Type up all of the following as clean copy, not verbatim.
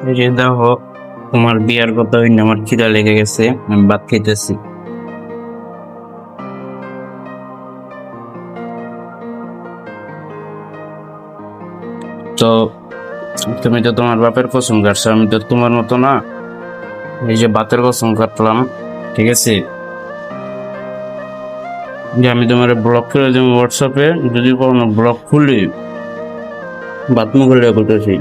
এই যে দেখো, তোমার বিয়ার কথা হইনি, আমার খিদা লেগে গেছে, আমি ভাত খাইতেছি। তো তুমি তো তোমার বাপের কসম কাটছো, আমি তো তোমার মতো না। এই যে ভাতের কসম কাটলাম, ঠিক আছে, যে আমি তোমার ব্লক করে দেবো হোয়াটসঅ্যাপে, যদি কোনো ব্লক খুলি ভাত মুখে বলতেছি,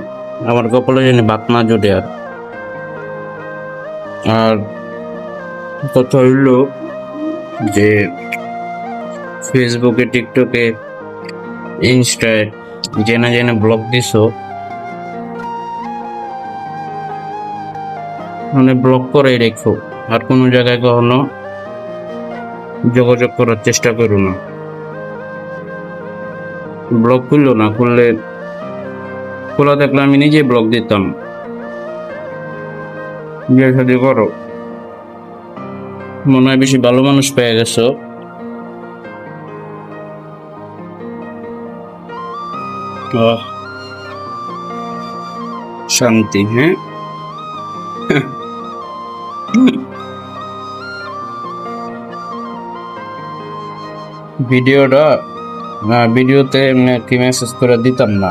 আমার কপালে জানি ভাত না জোটে। আর আর কথা হইলো যে ফেসবুকে, টিকটকে, ইনস্টায় জেনে জেনে ব্লক দিছো, মানে ব্লক করে রেখো। আর কোনো জায়গায় কখনো যোগাযোগ করার চেষ্টা করো না। ব্লক খুললো না, খুললে খোলা থাকলে আমি নিজেই ব্লক দিতাম। বিয়ে শাদী করো, মনে হয় বেশি ভালো মানুষ পেয়ে গেছো। আহ, শান্তি, হ্যাঁ। ভিডিওটা ভিডিওতে এমনি আর কি মেসেজ করে দিতাম না,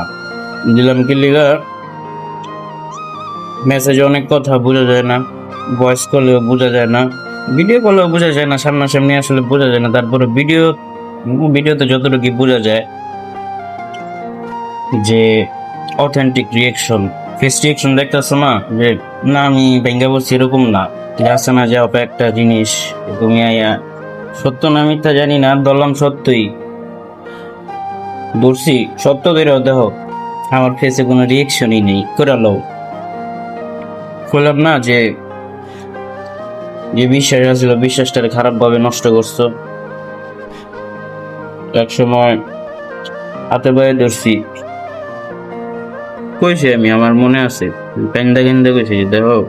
দিলাম কি লিগা, মেসেজে অনেক কথা বোঝা যায় না, ভয়েস কলেও বোঝা যায় না, ভিডিও কলেও বোঝা যায় না, সামনাসামনি আসলে বোঝা যায় না। তারপরে ভিডিওতে যতটুকু বোঝা যায় যে অথেন্টিক রিয়েকশন, ফেস রিয়েকশন দেখতেছো না, যে না আমি ভেঙ্গা বলছি এরকম না, ঠিক আছে না, যে অপে একটা জিনিস তুমি আইয়া সত্য না মিথ্যা জানি না, ধরলাম সত্যই, ধরছি সত্য ধরেও দেখো আমার ফেসে কোনো রিয়েকশনই নেই, করে লো বললাম না যে যে বিশ্বাস আছিল বিশ্বাসটাকে খারাপ ভাবে নষ্ট করছো। এক সময় হাতে পায়ে ধরছি, কইছি আমি, আমার মনে আছে, পেন্দা কেন্দা কইছি যে দেখো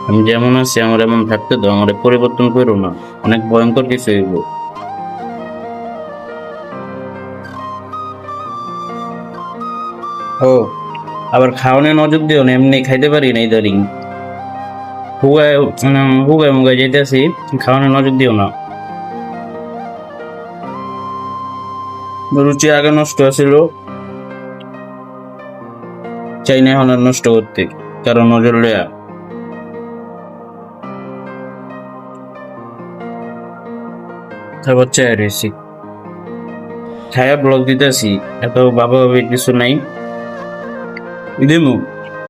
আমি যেমন আছি আমার এমন থাকতে দাও, আমার পরিবর্তন করো না, অনেক ভয়ঙ্কর কিছু হইব। ও আবার খাওয়ানে নজর দিও না, এমনি খাইতে পারি না ইদারিং, হুগায় হুগায় মুগায় যেতেছি, খাওয়ানে নজর দিও না। রুচি আগে নষ্ট আছিল, চাই না এখন আর নষ্ট করতে, কারণ নজর লেয়া। তারপর চাই রয়েছি, খায়া ব্লগ দিতেছি, এত বাবা বাবি কিছু নাই, দিমু